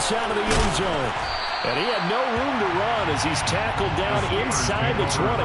outside of the end zone. And he had no room to run as he's tackled down inside the 20.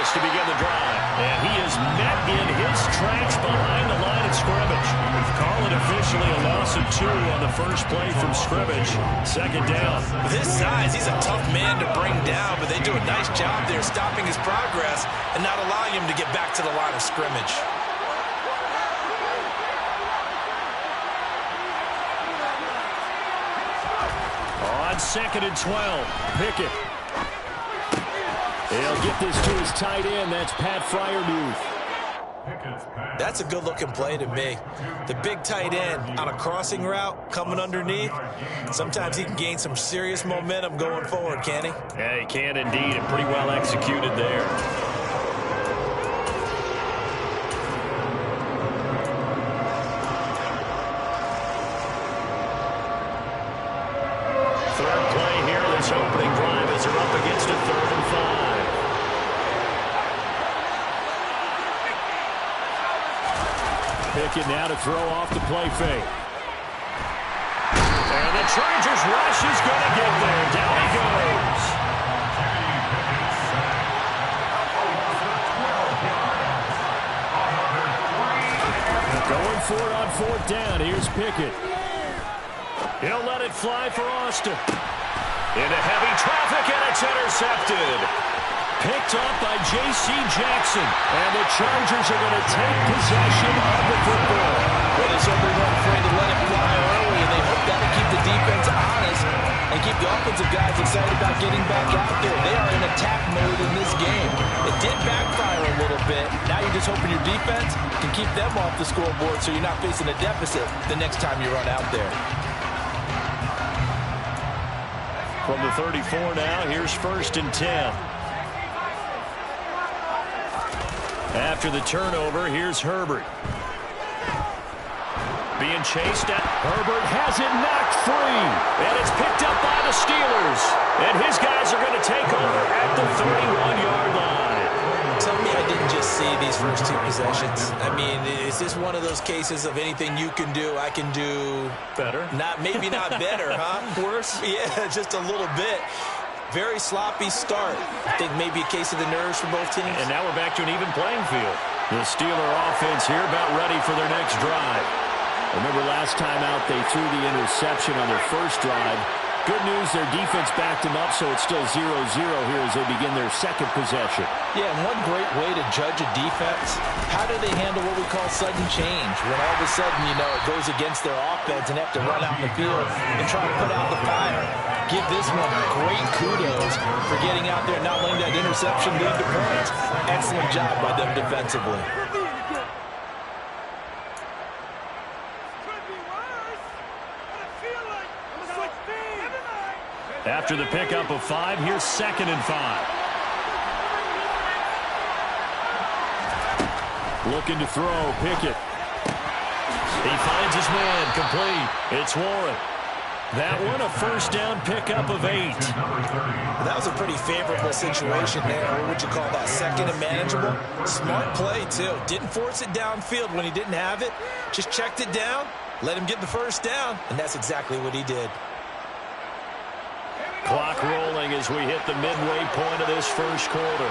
To begin the drive. And he is met in his tracks behind the line of scrimmage. Call it officially a loss of 2 on the first play from scrimmage. Second down. With his size, he's a tough man to bring down, but they do a nice job there stopping his progress and not allowing him to get back to the line of scrimmage. On 2nd and 12, Pickett. He'll get this to his tight end. That's Pat Freiermuth. That's a good-looking play to me. The big tight end on a crossing route coming underneath. Sometimes he can gain some serious momentum going forward, can he? Yeah, he can indeed, and pretty well executed there. Third play here, this opening drive as they're up against a 3rd and 5. Pickett now to throw off the play fake. And the Chargers rush is going to get there. Down he goes. Going for it on 4th down. Here's Pickett. He'll let it fly for Austin. Into heavy traffic, and it's intercepted. Picked up by J.C. Jackson. And the Chargers are going to take possession of the football. Well, they certainly weren't afraid to let it fly early, and they hope that'll keep the defense honest and keep the offensive guys excited about getting back out there. They are in attack mode in this game. It did backfire a little bit. Now you're just hoping your defense can keep them off the scoreboard so you're not facing a deficit the next time you run out there. From the 34 now, here's 1st and 10. After the turnover, here's Herbert. Being chased at. Herbert has it knocked free. And it's picked up by the Steelers. And his guys are going to take over at the 31-yard line. Tell me I didn't just see these first 2 possessions. I mean, is this one of those cases of anything you can do, I can do better? Maybe not better, huh? Worse? Yeah, just a little bit. Very sloppy start. I think maybe a case of the nerves for both teams. And now we're back to an even playing field. The Steeler offense here about ready for their next drive. Remember last time out they threw the interception on their first drive. Good news, their defense backed them up, so it's still 0-0 here as they begin their second possession. Yeah, and one great way to judge a defense, how do they handle what we call sudden change? When all of a sudden, you know, it goes against their offense and have to run out in the field and try to put out the fire. Give this one great kudos for getting out there and not letting that interception lead to points. Excellent job by them defensively. After the pickup of 5, here's 2nd and 5. Looking to throw, Pickett. He finds his man, complete. It's Warren. That one, a first down pickup of 8. That was a pretty favorable situation there. What would you call that? 2nd and manageable? Smart play, too. Didn't force it downfield when he didn't have it. Just checked it down, let him get the first down, and that's exactly what he did. Clock rolling as we hit the midway point of this first quarter.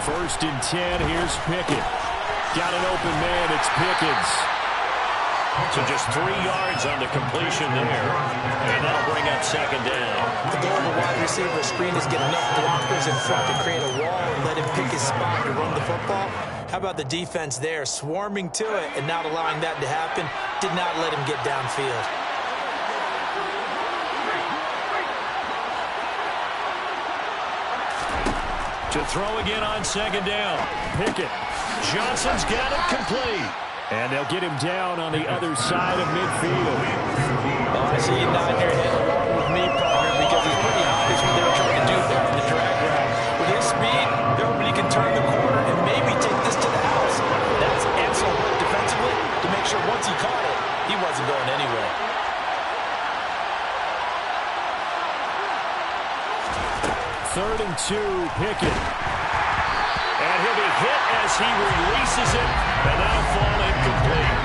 First and 10, here's Pickett. Got an open man, it's Pickens. So just 3 yards on the completion there. And that'll bring up 2nd down. The goal of a wide receiver screen is get enough blockers in front to create a wall and let him pick his spot to run the football. How about the defense there, swarming to it and not allowing that to happen? Did not let him get downfield. To throw again on 2nd down. Pickett. Johnson's got it complete. And they'll get him down on the other side of midfield. Oh, I see you nodding your head along with me, partner, because it's pretty obvious what they were trying to do there in the drag route. With his speed, they're hoping he can turn the corner and maybe take this to the house. That's excellent work defensively to make sure once he caught it, he wasn't going anywhere. Third and 2, Pickett. And he'll be hit as he releases it, and that'll fall incomplete.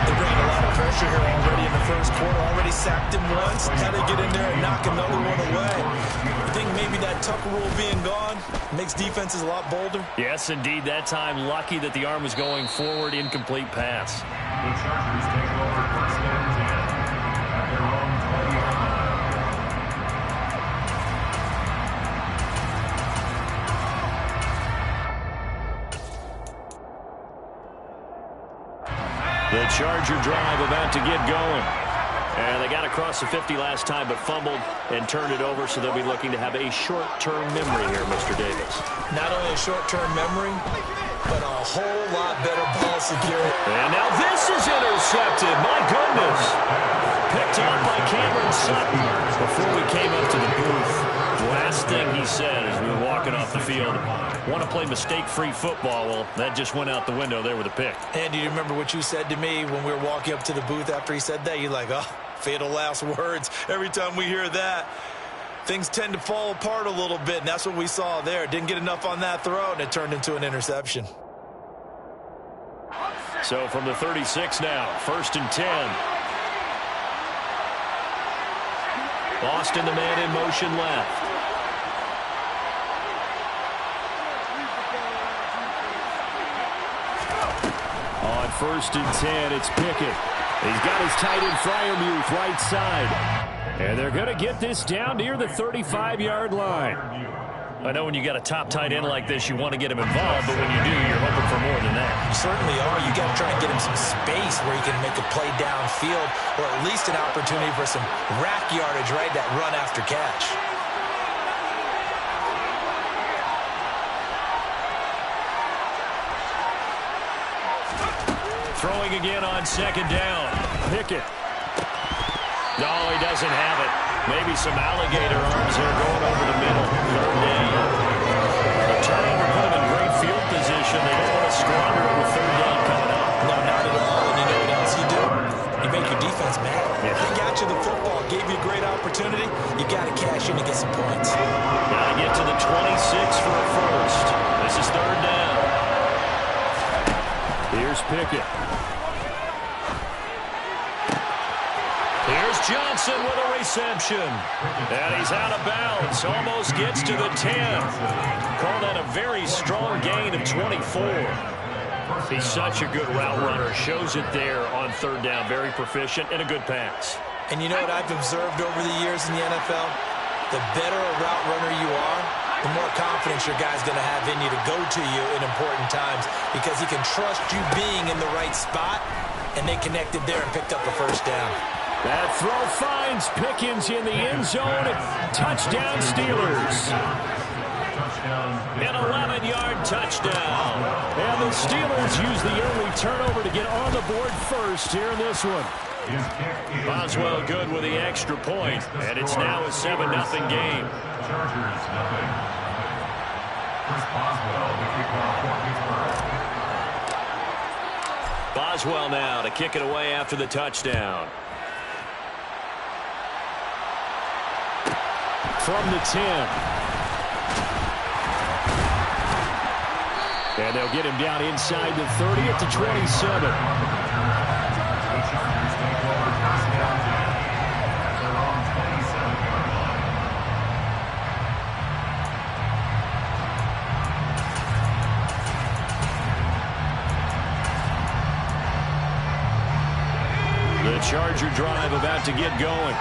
They're bringing a lot of pressure here already in the first quarter. Already sacked him once. Now they get in there and knock another one away. I think maybe that Tucker rule being gone makes defenses a lot bolder. Yes, indeed. That time, lucky that the arm was going forward. Incomplete pass. The Chargers take over first and 10 at their own 20-yard line. The Charger drive about to get going. And they got across the 50 last time, but fumbled and turned it over, so they'll be looking to have a short-term memory here, Mr. Davis. Not only a short-term memory, but a whole lot better ball security. And now this is intercepted. My goodness. Picked up by Cameron Sutton before we came up to the booth. Last thing he said as we were walking off the field, want to play mistake-free football. Well, that just went out the window there with a pick. And do you remember what you said to me when we were walking up to the booth after he said that? You're like, oh, fatal last words. Every time we hear that, things tend to fall apart a little bit, and that's what we saw there. Didn't get enough on that throw, and it turned into an interception. So from the 36 now, first and 10. Austin, the man in motion left. On first and 10, it's Pickett. He's got his tight end Freiermuth right side. And they're going to get this down near the 35-yard line. I know when you got a top tight end like this, you want to get him involved, but when you do, you're hoping for more than that. You certainly are. You got to try and get him some space where he can make a play downfield, or at least an opportunity for some rack yardage, right? That run after catch. Throwing again on second down. Pickett. No, he doesn't have it. Maybe some alligator arms there going over the middle. Third down. The turnover put him in great field position. They don't want to squander it with third down coming up. No, not at all. And you know what else you do? You make your defense mad. Yeah. They got you the football, gave you a great opportunity. You got to cash in to get some points. Got to get to the 26 for a first. This is third down. Here's Pickett. Here's Johnson with a reception. And he's out of bounds. Almost gets to the 10. Call that a very strong gain of 24. He's such a good route runner. Shows it there on third down. Very proficient and a good pass. And you know what I've observed over the years in the NFL? The better a route runner you are, the more confidence your guy's going to have in you to go to you in important times, because he can trust you being in the right spot, and they connected there and picked up the first down. That throw finds Pickens in the end zone. Touchdown, Steelers. An 11-yard touchdown. And the Steelers use the early turnover to get on the board first here in this one. Boswell good with the extra point, and it's now a 7-0 game. Chargers, nothing. Chris Boswell, the kickoff for Pittsburgh. Boswell now to kick it away after the touchdown. From the 10. And they'll get him down inside the 30 at the 27. The Chargers take over first down 10 at their own 27-yard line. The Charger drive about to get going.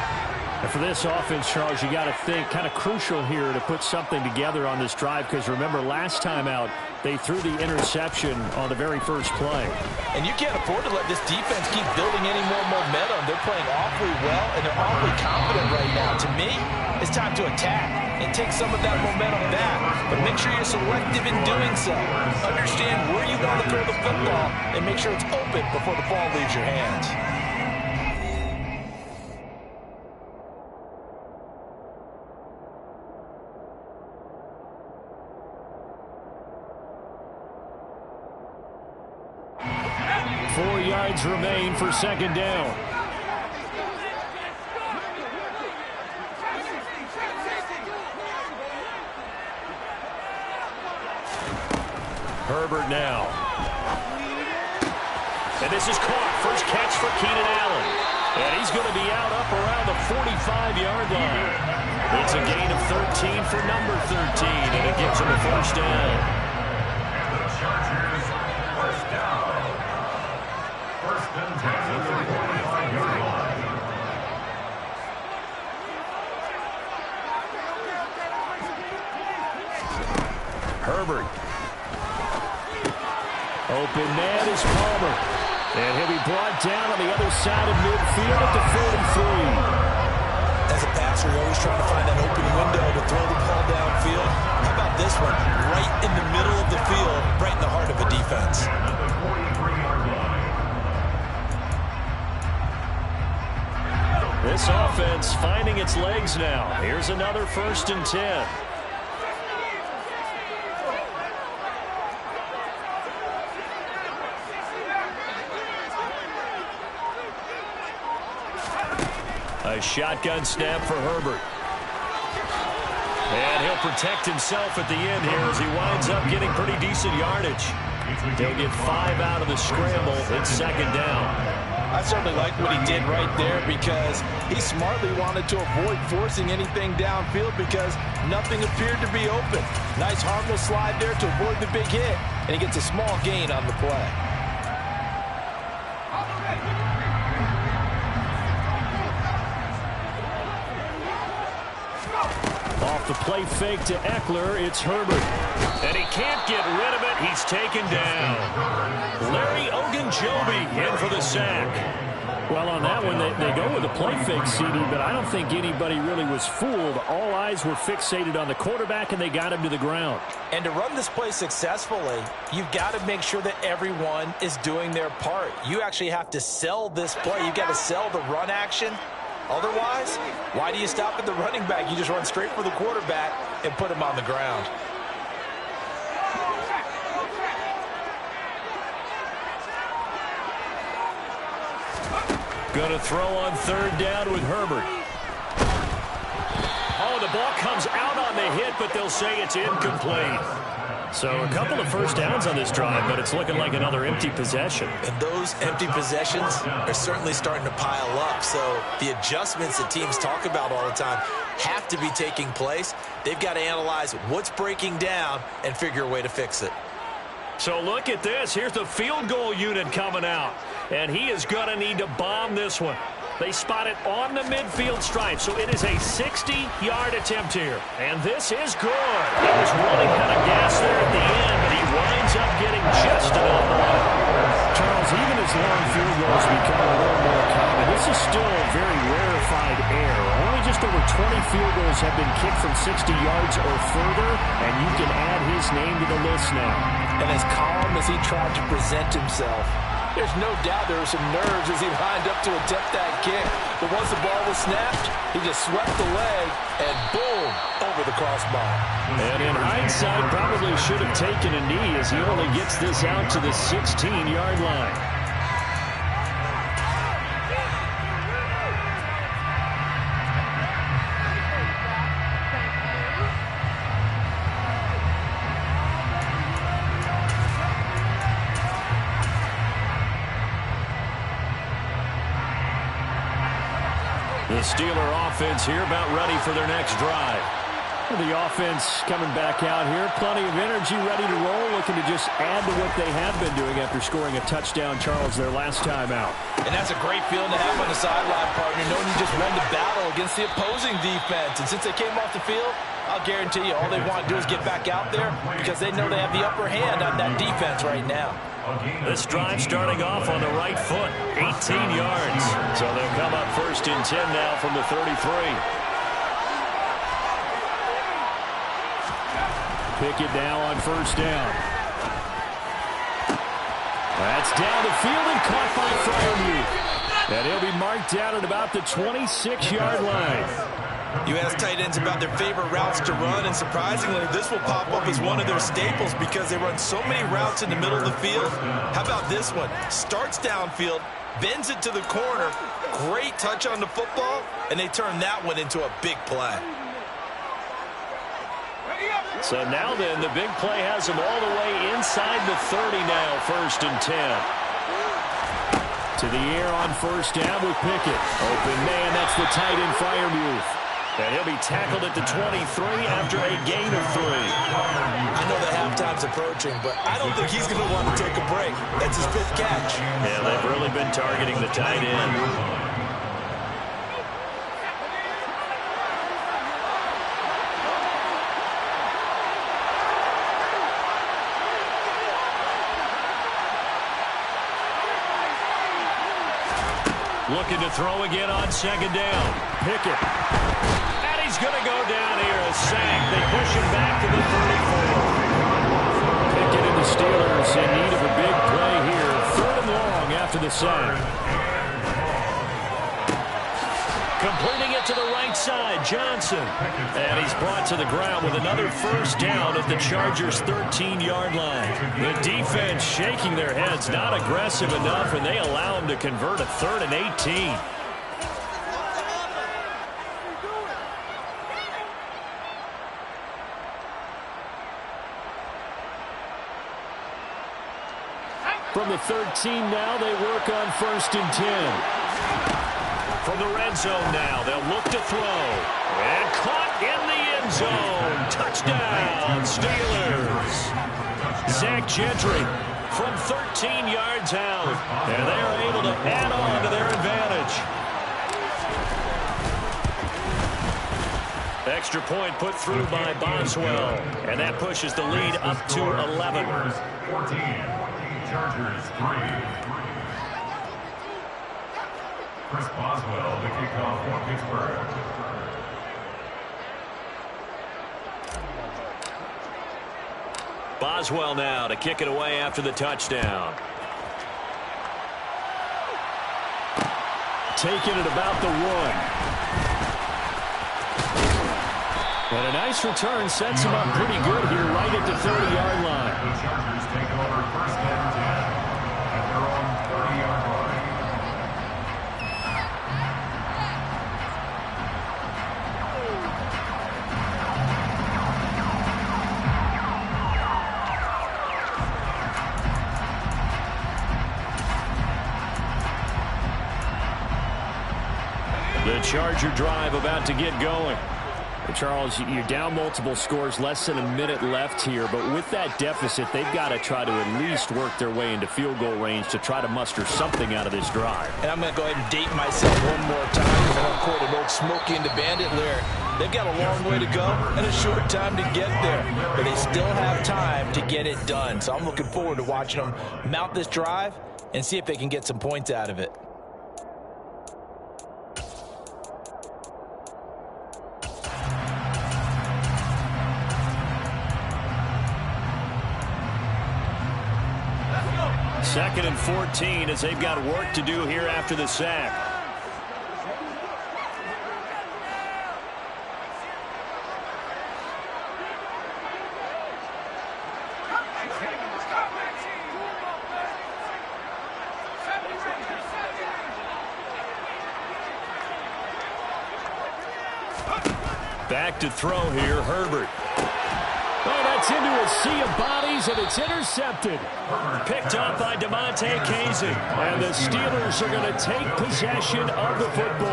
And for this offense, Charles, you got to think kind of crucial here to put something together on this drive, because remember last time out, They threw the interception on the very first play. And you can't afford to let this defense keep building any more momentum. They're playing awfully well, and they're awfully confident right now. To me, it's time to attack and take some of that momentum back. But make sure you're selective in doing so. Understand where you want to throw the football and make sure it's open before the ball leaves your hands. 4 yards remain for second down. Herbert now. And this is caught. First catch for Keenan Allen. And he's going to be out up around the 45-yard line. It's a gain of 13 for number 13, and it gives him a first down. And the Chargers, first down. First and 10 at the 45-yard line. Herbert. Open man is Palmer. And he'll be brought down on the other side of midfield at the 43. As a passer, you're always trying to find that open window to throw the ball downfield. How about this one? Right in the middle of the field, right in the heart of a defense. At the 43-yard line. This offense finding its legs now. Here's another first and 10. A shotgun snap for Herbert. And he'll protect himself at the end here as he winds up getting pretty decent yardage. He'll get 5 out of the scramble. It's second down. I certainly like what he did right there because he smartly wanted to avoid forcing anything downfield because nothing appeared to be open. Nice harmless slide there to avoid the big hit, and he gets a small gain on the play. Off the play fake to Eckler, it's Herbert. And he can't get rid of it. He's taken down. Larry Ogunjobi in for the sack. Well, on that one, they go with a play fake, CD, but I don't think anybody really was fooled. All eyes were fixated on the quarterback, and they got him to the ground. And to run this play successfully, you've got to make sure that everyone is doing their part. You actually have to sell this play. You've got to sell the run action. Otherwise, why do you stop at the running back? You just run straight for the quarterback and put him on the ground. Going to throw on third down with Herbert. Oh, the ball comes out on the hit, but they'll say it's incomplete. So a couple of first downs on this drive, but it's looking like another empty possession. And those empty possessions are certainly starting to pile up. So the adjustments that teams talk about all the time have to be taking place. They've got to analyze what's breaking down and figure a way to fix it. So look at this. Here's the field goal unit coming out. And he is going to need to bomb this one. They spot it on the midfield stripe, so it is a 60-yard attempt here. And this is good. He was running out of gas there at the end, but he winds up getting just enough. Charles, even as long field goals become a little more common, this is still very rarefied air. Only just over 20 field goals have been kicked from 60 yards or further, and you can add his name to the list now. And as calm as he tried to present himself, there's no doubt there were some nerves as he lined up to attempt that kick. But once the ball was snapped, he just swept the leg and boom, over the crossbar. And in hindsight, probably should have taken a knee as he only gets this out to the 16-yard line. The Steeler offense here about ready for their next drive. The offense coming back out here. Plenty of energy, ready to roll, looking to just add to what they have been doing after scoring a touchdown, Charles, their last time out. And that's a great feeling to have on the sideline, partner, knowing you just won the battle against the opposing defense. And since they came off the field, I'll guarantee you all they want to do is get back out there because they know they have the upper hand on that defense right now. This drive starting off on the right foot, 18 yards. So they'll come up 1st and 10 now from the 33. Pickett now on 1st down. That's down the field and caught by Freiermuth. And he'll be marked down at about the 26-yard line. You ask tight ends about their favorite routes to run, and surprisingly, this will pop up as one of their staples because they run so many routes in the middle of the field. How about this one? Starts downfield, bends it to the corner, great touch on the football, and they turn that one into a big play. So now then, the big play has them all the way inside the 30 now, 1st and 10. To the air on 1st down with Pickett. Open man, that's the tight end Freiermuth. And he'll be tackled at the 23 after a gain of 3. I know the halftime's approaching, but I don't think he's going to want to take a break. That's his 5th catch. Yeah, they've really been targeting the tight end. Looking to throw again on 2nd down. Pickett. And he's going to go down here. A sack. They push him back to the 34. Pickett and the Steelers in need of a big play here. 3rd and long after the sack. Completing it to the right side, Johnson. And he's brought to the ground with another 1st down at the Chargers' 13-yard line. The defense shaking their heads, not aggressive enough, and they allow him to convert a 3rd and 18. From the 13 now, they work on 1st and 10. From the red zone now, they'll look to throw. And caught in the end zone. Touchdown, Steelers. Zach Gentry from 13 yards out. And they are able to add on to their advantage. Extra point put through by Boswell. And that pushes the lead up to 11. 14, Chargers 3. Chris Boswell, the kickoff for Pittsburgh. Boswell now to kick it away after the touchdown. Taking it about the 1. And a nice return sets him up pretty good here right at the 30-yard line. The Chargers take over 1st and 10 at their own 30-yard line. The Charger drive about to get going. Charles, you're down multiple scores, less than a minute left here, but with that deficit, they've got to try to at least work their way into field goal range to try to muster something out of this drive. And I'm going to go ahead and date myself one more time because I don't quote an old Smokey and the Bandit lyric. They've got a long way to go and a short time to get there, but they still have time to get it done. So I'm looking forward to watching them mount this drive and see if they can get some points out of it. Second and 14 as they've got work to do here after the sack. Back to throw here, Herbert. Oh, that's into a sea of bodies, and it's intercepted. Picked up by Damontae Kazee. And the Steelers are going to take possession of the football.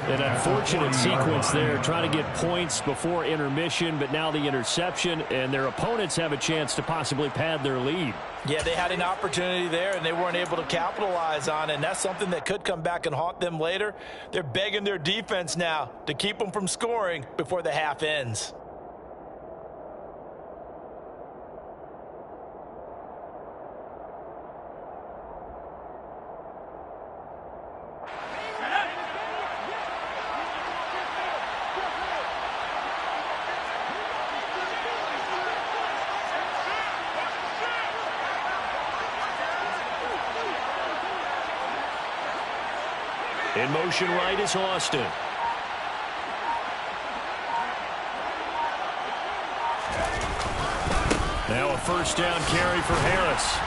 An unfortunate sequence there, trying to get points before intermission, but now the interception, and their opponents have a chance to possibly pad their lead. Yeah, they had an opportunity there, and they weren't able to capitalize on it, and that's something that could come back and haunt them later. They're begging their defense now to keep them from scoring before the half ends. In motion right is Austin. Now a first down carry for Harris.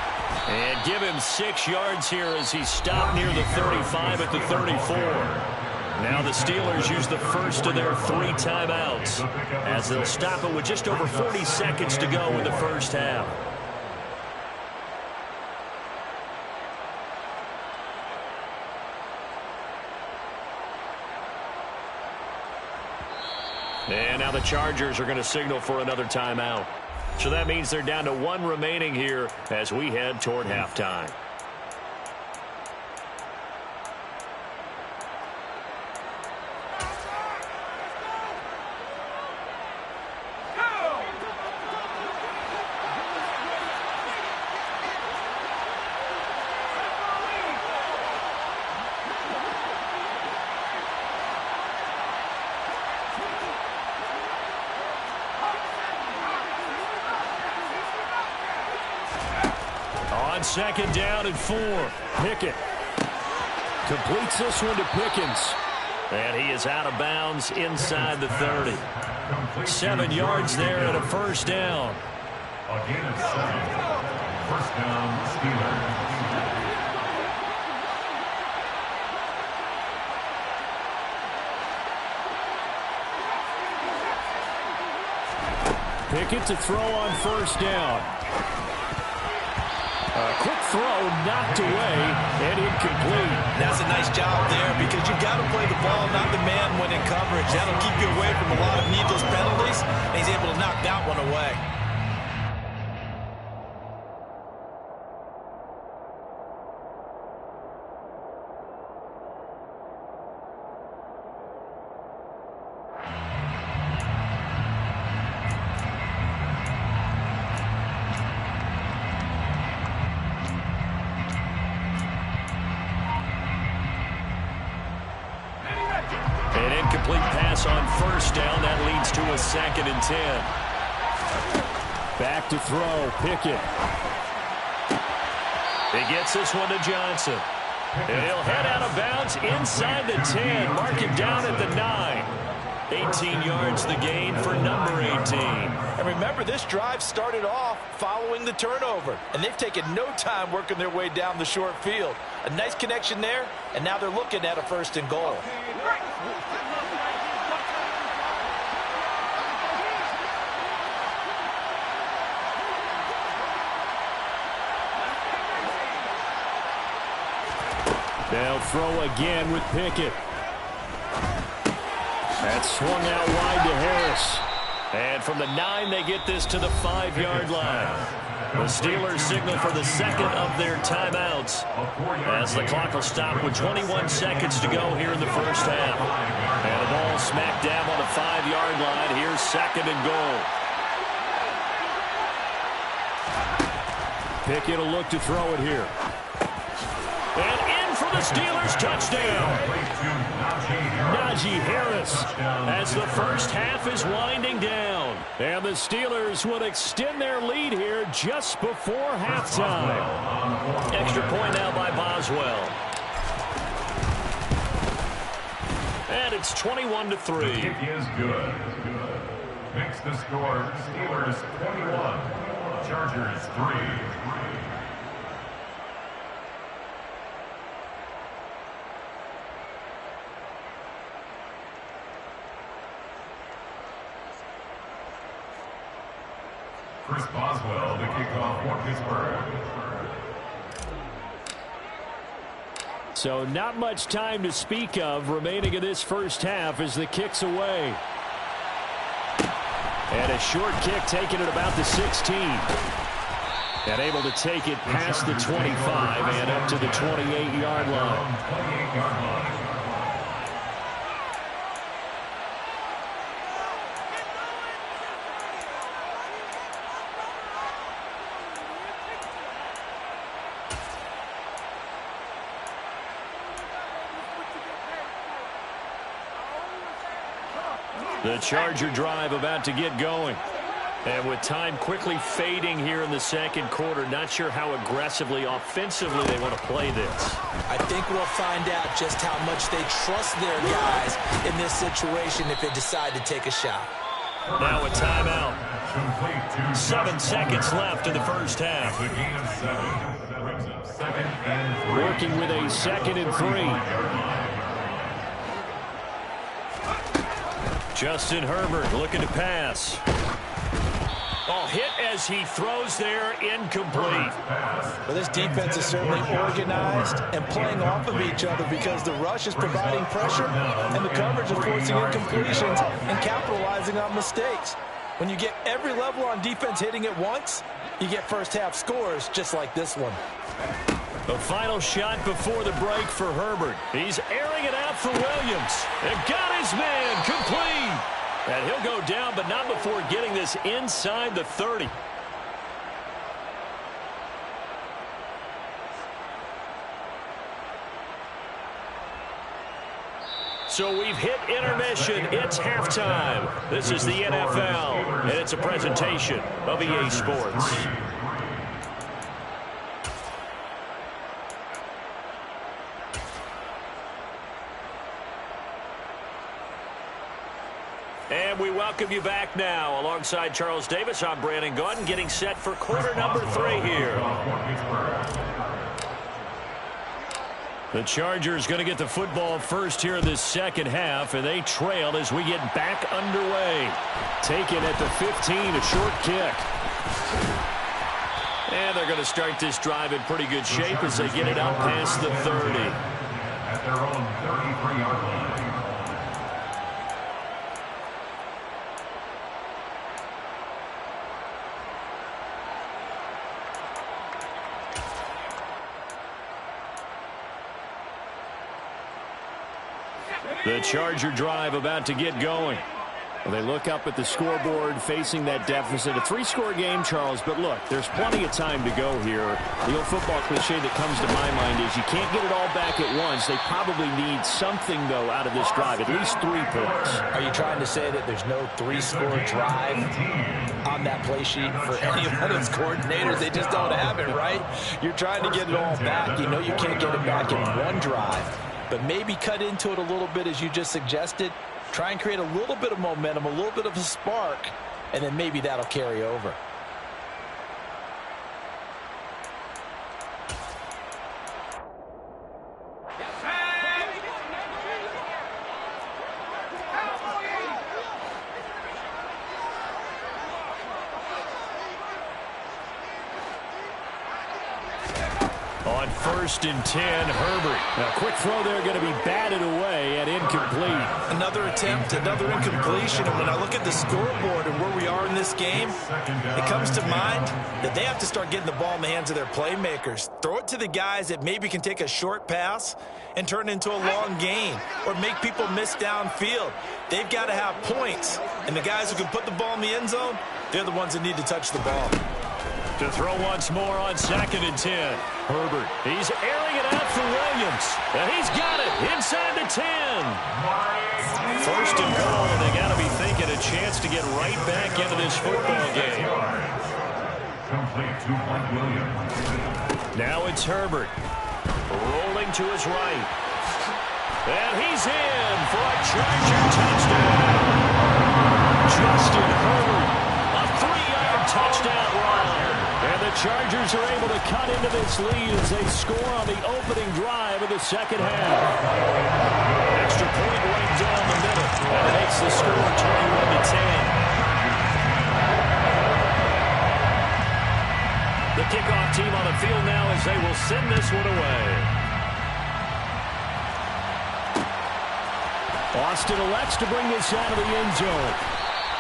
And give him 6 yards here as he stopped near the 35 at the 34. Now the Steelers use the first of their 3 timeouts as they'll stop it with just over 40 seconds to go in the first half. And now the Chargers are going to signal for another timeout. So that means they're down to 1 remaining here as we head toward halftime. Second down and 4. Pickett completes this one to Pickens. And he is out of bounds inside the 30. 7 yards there and a first down. Again, it's 7. First down, Steelers. Pickett to throw on first down. A quick throw knocked away and incomplete. That's a nice job there because you've got to play the ball, not the man when in coverage. That'll keep you away from a lot of needless penalties. And he's able to knock that one away. An incomplete pass on first down. That leads to a 2nd and 10. Back to throw. Pickett. He gets this one to Johnson. And he'll head out of bounds inside the 10. Mark him down at the 9. 18 yards the gain for number 18. And remember, this drive started off following the turnover. And they've taken no time working their way down the short field. A nice connection there, and now they're looking at a 1st and goal. They'll throw again with Pickett. That's swung out wide to Harris. And from the 9, they get this to the 5-yard line. The Steelers signal for the 2nd of their timeouts as the clock will stop with 21 seconds to go here in the first half. And the ball smack dab on the 5-yard line. Here's 2nd and goal. Pickett will look to throw it here. And in for the Steelers, touchdown. Najee Harris as the first half is winding down. And the Steelers would extend their lead here just before halftime. Extra point now by Boswell. And it's 21-3. The kick is good. Makes the score Steelers 21, Chargers 3. Chris Boswell to kick off for Pittsburgh. So not much time to speak of remaining in this first half as the kick's away. And a short kick taken at about the 16. And able to take it past the 25 and up to the 28-yard line. The Charger drive about to get going. And with time quickly fading here in the second quarter, not sure how aggressively, offensively they want to play this. I think we'll find out just how much they trust their guys in this situation if they decide to take a shot. Now a timeout. 7 seconds left in the first half. Working with a 2nd and 3. Justin Herbert looking to pass. Oh, hit as he throws there, incomplete. Well, this defense is certainly organized and playing off of each other because the rush is providing pressure and the coverage is forcing incompletions and capitalizing on mistakes. When you get every level on defense hitting at once, you get first half scores just like this one. The final shot before the break for Herbert. He's airing it out for Williams. And got his man complete. And he'll go down, but not before getting this inside the 30. So we've hit intermission. It's halftime. This is the NFL, and it's a presentation of EA Sports. And we welcome you back now. Alongside Charles Davis, I'm Brandon Gaudin, getting set for quarter number 3 here. The Chargers going to get the football first here in this second half, and they trail as we get back underway. Taken at the 15, a short kick. And they're going to start this drive in pretty good shape as they get it out past the 30. At their own 33-yard line. The Charger drive about to get going. Well, they look up at the scoreboard facing that deficit. A 3-score game, Charles, but look, there's plenty of time to go here. The old football cliche that comes to my mind is you can't get it all back at once. They probably need something, though, out of this drive, at least 3 points. Are you trying to say that there's no 3-score drive on that play sheet for any of those coordinators? They just don't have it, right? You're trying to get it all back. You know you can't get it back in one drive. But maybe cut into it a little bit as you just suggested. Try and create a little bit of momentum, a little bit of a spark, and then maybe that'll carry over. On 1st and 10, Herbert. A quick throw there going to be batted away and incomplete. Another attempt, another incompletion. And when I look at the scoreboard and where we are in this game, it comes to mind that they have to start getting the ball in the hands of their playmakers. Throw it to the guys that maybe can take a short pass and turn it into a long gain or make people miss downfield. They've got to have points. And the guys who can put the ball in the end zone, they're the ones that need to touch the ball. To throw once more on 2nd and 10. Herbert, he's airing it out for Williams. And he's got it inside the 10. 1st and goal, and they got to be thinking a chance to get right back into this football game. Complete to Mike Williams. Now it's Herbert. Rolling to his right. And he's in for a Charger touchdown. Justin Herbert, a 3-yard touchdown run. And the Chargers are able to cut into this lead as they score on the opening drive of the second half. Extra point right down the middle. That makes the score 21-10. kickoff team on the field now as they will send this one away. Austin elects to bring this out of the end zone.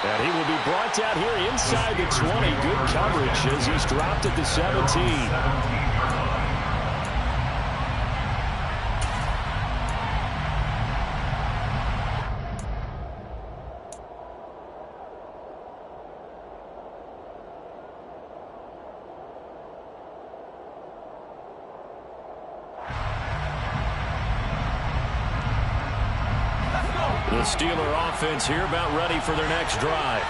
And he will be brought down here inside the 20. Good coverage as he's dropped at the 17. The Steeler offense here about ready for their next drive.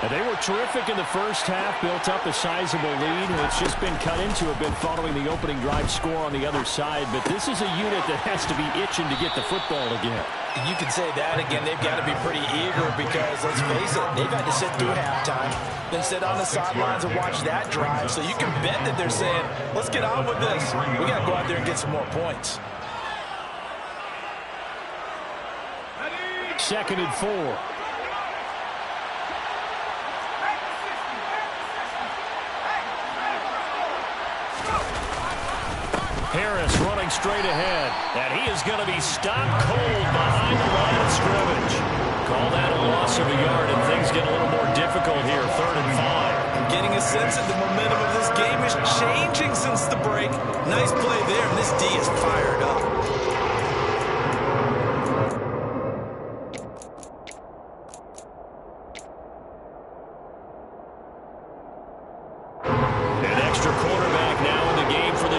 And they were terrific in the first half, built up a sizable lead. It's just been cut into a bit following the opening drive score on the other side. But this is a unit that has to be itching to get the football again. You can say that again. They've got to be pretty eager because, let's face it, they've had to sit through halftime, then sit on the sidelines and watch that drive. So you can bet that they're saying, let's get on with this. We got to go out there and get some more points. 2nd and 4. Harris running straight ahead, and he is going to be stopped cold behind the line of scrimmage. Call that a loss of a yard, and things get a little more difficult here, 3rd and 5. I'm getting a sense that the momentum of this game is changing since the break. Nice play there, and this D is fired up.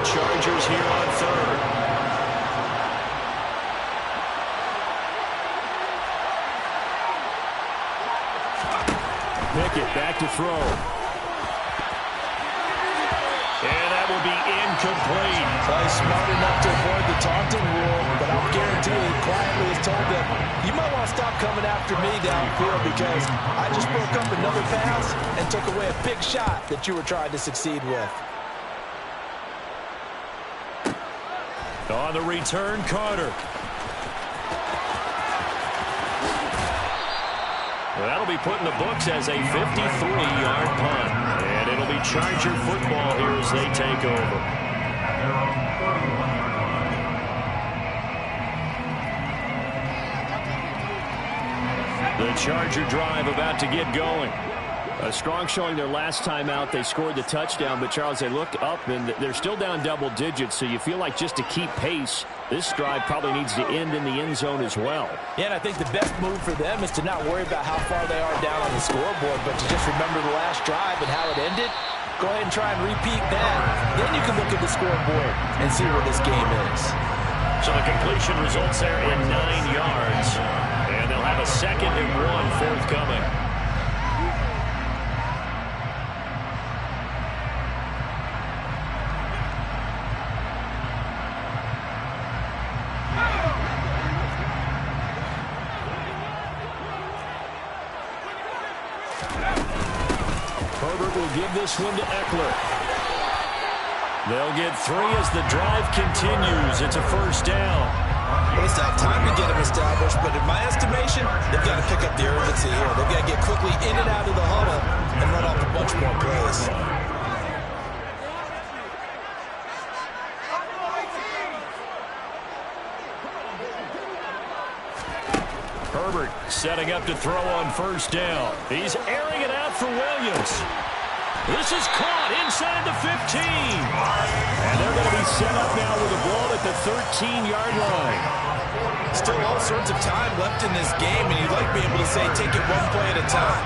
Chargers here on 3rd. Pickett back to throw. And that will be incomplete. Play smart enough to avoid the taunting rule, but I'll guarantee you he quietly has told them, you might want to stop coming after me downfield because I just broke up another pass and took away a big shot that you were trying to succeed with. On the return, Carter. Well, that'll be put in the books as a 53-yard punt. And it'll be Charger football here as they take over. The Charger drive about to get going. A strong showing their last time out. They scored the touchdown, but, Charles, they looked up, and they're still down double digits, so you feel like just to keep pace, this drive probably needs to end in the end zone as well. Yeah, and I think the best move for them is to not worry about how far they are down on the scoreboard, but to just remember the last drive and how it ended. Go ahead and try and repeat that. Then you can look at the scoreboard and see where this game is. So the completion results there in 9 yards, and they'll have a 2nd and 1 forthcoming. Herbert will give this one to Eckler. They'll get 3 as the drive continues. It's a 1st down. Well, they still have time to get them established, but in my estimation, they've got to pick up the urgency here. They've got to get quickly in and out of the huddle and run off a bunch more plays. Herbert setting up to throw on 1st down. He's airing it out for Williams. This is caught inside the 15. And they're going to be set up now with a ball at the 13-yard line. Still all sorts of time left in this game, and you'd like to be able to say take it one play at a time.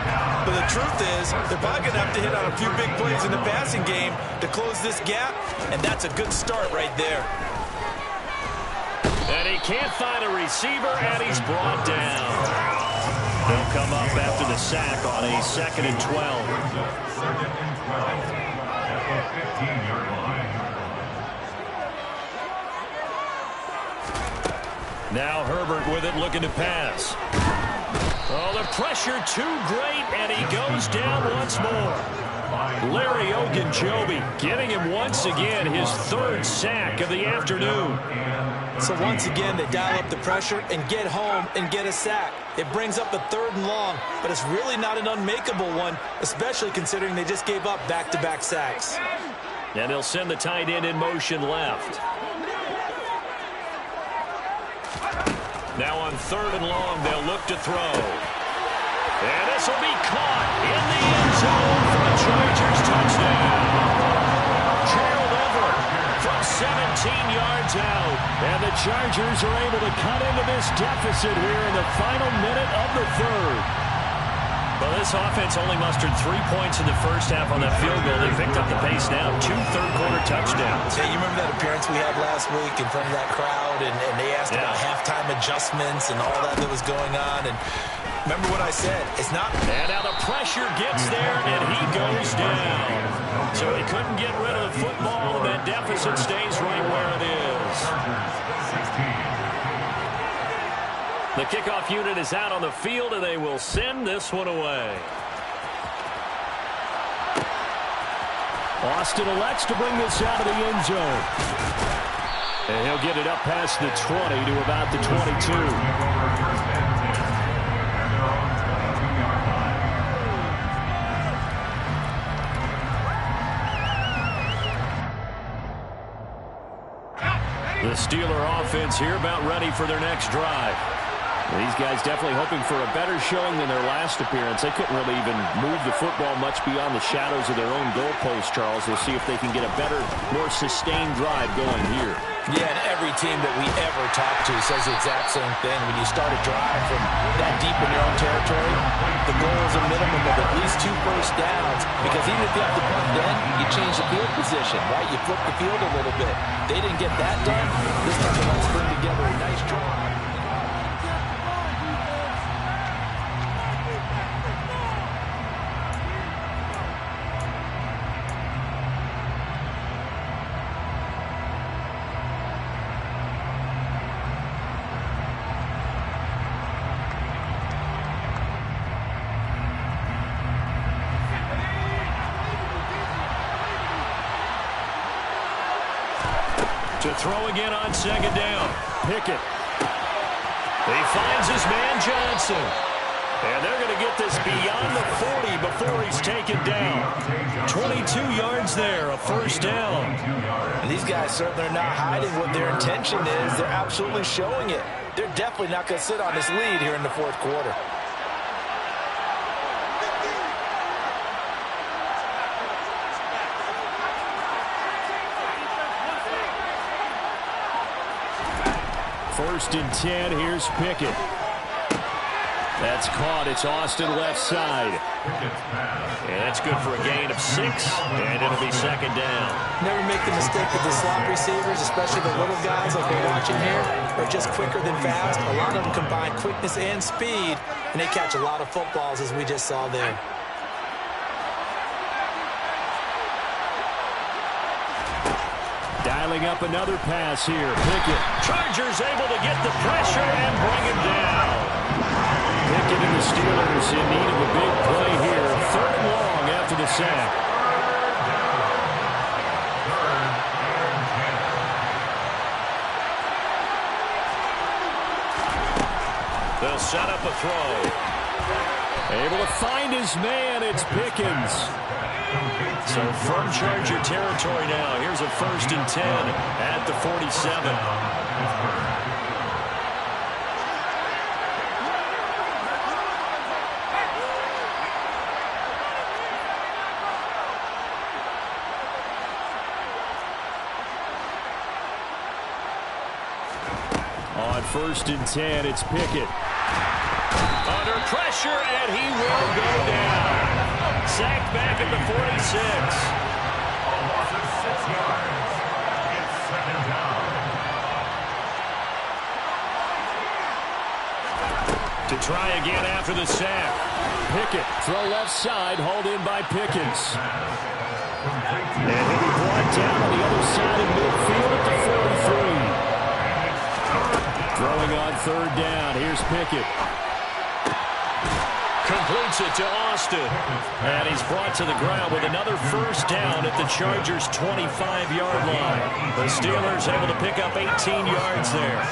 But the truth is, they're probably going to have to hit on a few big plays in the passing game to close this gap, and that's a good start right there. And he can't find a receiver, and he's brought down. They'll come up after the sack on a 2nd and 12. 2nd and 12 at the 15-yard line. Now Herbert with it, looking to pass. Oh, the pressure too great, and he goes down once more. Larry Ogunjobi getting him once again his 3rd sack of the afternoon. So once again, they dial up the pressure and get home and get a sack. It brings up a 3rd and long, but it's really not an unmakeable one, especially considering they just gave up back-to-back sacks. And they'll send the tight end in motion left. Now on 3rd and long, they'll look to throw. And this will be caught in the end zone for a Chargers touchdown. Gerald Everett from 17 yards out. And the Chargers are able to cut into this deficit here in the final minute of the 3rd. Well, this offense only mustered 3 points in the first half on that field goal. They picked up the pace now. 2 third-quarter touchdowns. Yeah, you remember that appearance we had last week in front of that crowd, and they asked about halftime adjustments and all that was going on. And remember what I said? It's not. And now the pressure gets there, and he goes down. So he couldn't get rid of the football, and that deficit stays right where it is. The kickoff unit is out on the field, and they will send this one away. Austin elects to bring this out of the end zone. And he'll get it up past the 20 to about the 22. The Steeler offense here about ready for their next drive. These guys definitely hoping for a better showing than their last appearance. They couldn't really even move the football much beyond the shadows of their own goalpost, Charles. They'll see if they can get a better, more sustained drive going here. Yeah, and every team that we ever talk to says the exact same thing. When you start a drive from that deep in your own territory, the goal is a minimum of at least 2 first downs, because even if you have to punt then, you change the field position, right? You flip the field a little bit. They didn't get that done. This time they might string together a nice drive. To throw again on 2nd down. Pickett. He finds his man Johnson. And they're going to get this beyond the 40 before he's taken down. 22 yards there, a first down. And these guys certainly are not hiding what their intention is. They're absolutely showing it. They're definitely not going to sit on this lead here in the 4th quarter. First and 10, here's Pickett. That's caught. It's Austin left side. And that's good for a gain of 6, and it'll be 2nd down. Never make the mistake with the slot receivers, especially the little guys like we're watching here, are just quicker than fast. A lot of them combine quickness and speed, and they catch a lot of footballs, as we just saw there. Dialing up another pass here. Pickett. Chargers able to get the pressure and bring him down. Pickett and the Steelers in need of a big play here. 3rd and long after the sack. They'll set up a throw. Able to find his man. It's Pickens. So from Charger territory now, here's a 1st and 10 at the 47. On 1st and 10, it's Pickett. Under pressure, and he will go down. Sacked back at the 46. To try again after the sack. Pickett, throw left side, hauled in by Pickens. And he'll be brought down on the other side of midfield at the 43. Throwing on 3rd down, here's Pickett. Completes it to Austin. And he's brought to the ground with another first down at the Chargers' 25-yard line. The Steelers able to pick up 18 yards there.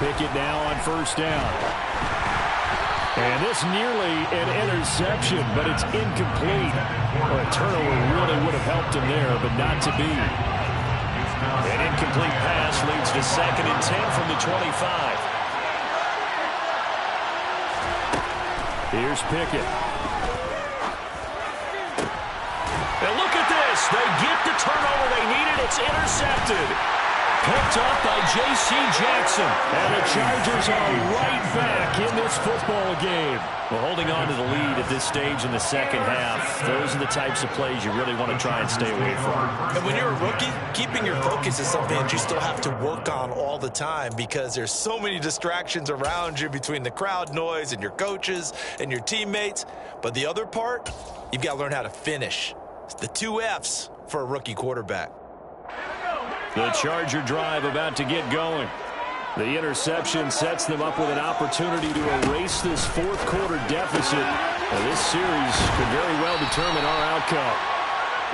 Pickett now on first down. And this nearly an interception, but it's incomplete. Well, a turnover really would have helped him there, but not to be. An incomplete pass leads to 2nd and 10 from the 25. Here's Pickett. And look at this. They get the turnover they needed. It's intercepted. Picked up by J.C. Jackson. And the Chargers are right back in this football game. Well, holding on to the lead at this stage in the second half, those are the types of plays you really want to try and stay away from. And when you're a rookie, keeping your focus is something that you still have to work on all the time because there's so many distractions around you between the crowd noise and your coaches and your teammates. But the other part, you've got to learn how to finish. It's the 2 F's for a rookie quarterback. The Charger drive about to get going. The interception sets them up with an opportunity to erase this fourth-quarter deficit. Now, this series could very well determine our outcome.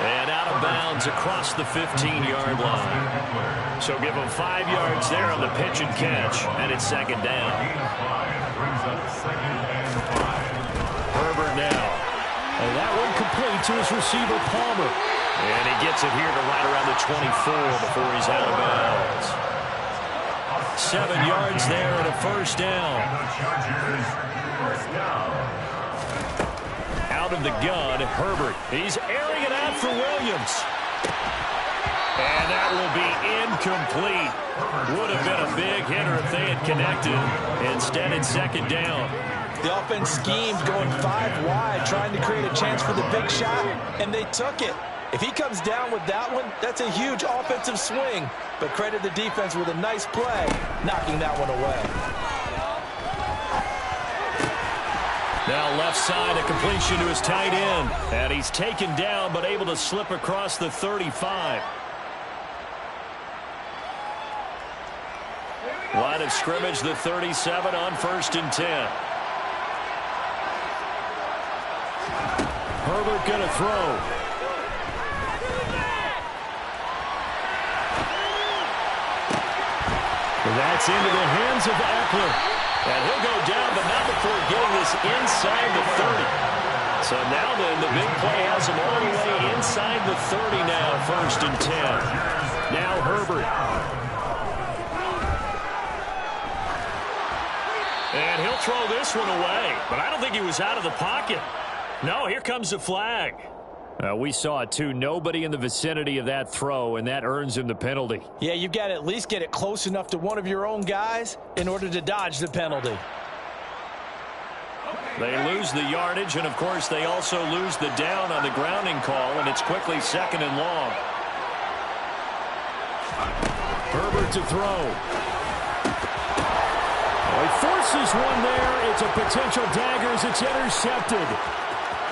And out of bounds across the 15-yard line. So give them 5 yards there on the pitch and catch, and it's 2nd down. Herbert now. And that one complete to his receiver, Palmer. And he gets it here to right around the 24 before he's out of bounds. 7 yards there and a first down. Out of the gun, Herbert. He's airing it out for Williams. And that will be incomplete. Would have been a big hitter if they had connected. Instead, it's 2nd down. The offense schemed going 5 wide, trying to create a chance for the big shot, and they took it. If he comes down with that one, that's a huge offensive swing. But credit the defense with a nice play, knocking that one away. Now left side, a completion to his tight end. And he's taken down, but able to slip across the 35. Line of scrimmage, the 37 on 1st and 10. Herbert going to throw. That's into the hands of Eckler. And he'll go down, but not before getting this inside the 30. So now then, the big play has him all the way inside the 30 now, 1st and 10. Now Herbert. And he'll throw this one away. But I don't think he was out of the pocket. No, here comes the flag. We saw it, too. Nobody in the vicinity of that throw, and that earns him the penalty. Yeah, you've got to at least get it close enough to one of your own guys in order to dodge the penalty. They lose the yardage, and, of course, they also lose the down on the grounding call, and it's quickly 2nd and long. Herbert to throw. Oh, he forces one there. It's a potential dagger as it's intercepted.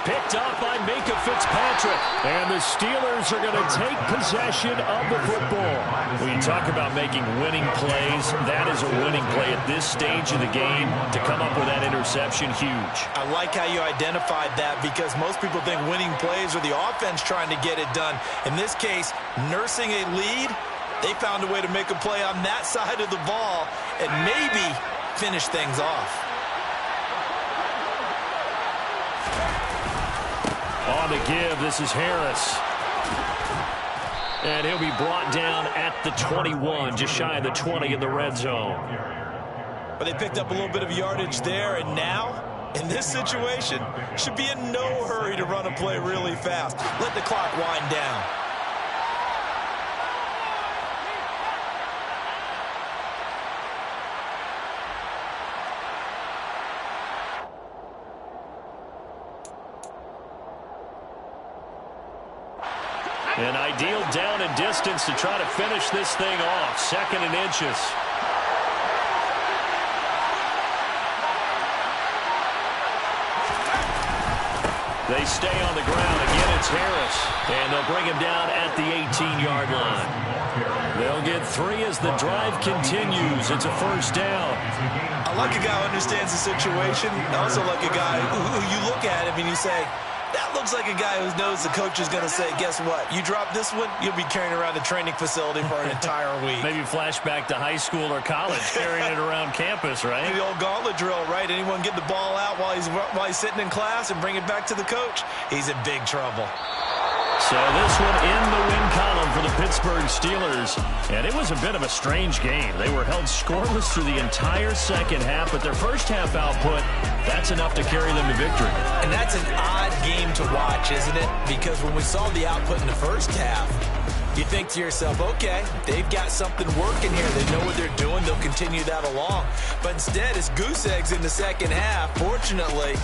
Picked up by Minkah Fitzpatrick. And the Steelers are going to take possession of the football. When you talk about making winning plays, that is a winning play at this stage of the game. To come up with that interception, huge. I like how you identified that because most people think winning plays are the offense trying to get it done. In this case, nursing a lead, they found a way to make a play on that side of the ball and maybe finish things off. On the give, this is Harris. And he'll be brought down at the 21, just shy of the 20 in the red zone. But they picked up a little bit of yardage there, and now, in this situation, should be in no hurry to run a play really fast. Let the clock wind down. An ideal down and distance to try to finish this thing off. 2nd and inches. They stay on the ground. Again, it's Harris. And they'll bring him down at the 18-yard line. They'll get 3 as the drive continues. It's a first down. I like a guy who understands the situation. I also like a guy who you look at him and you say, That looks like a guy who knows the coach is going to say, guess what? You drop this one, you'll be carrying around the training facility for an entire week. Maybe flashback to high school or college, carrying it around campus, right? The old gauntlet drill, right? Anyone get the ball out while he's sitting in class and bring it back to the coach? He's in big trouble. So this one in the win column for the Pittsburgh Steelers. And it was a bit of a strange game. They were held scoreless through the entire second half, but their first half output, that's enough to carry them to victory. And that's an odd game to watch, isn't it? Because when we saw the output in the first half, you think to yourself, okay, they've got something working here. They know what they're doing. They'll continue that along. But instead, it's goose eggs in the second half. Fortunately,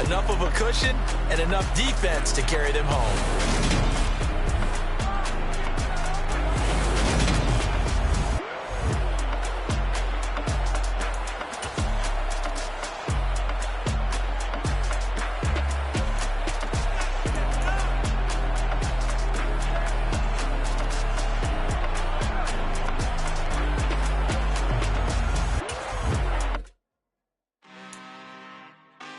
enough of a cushion and enough defense to carry them home.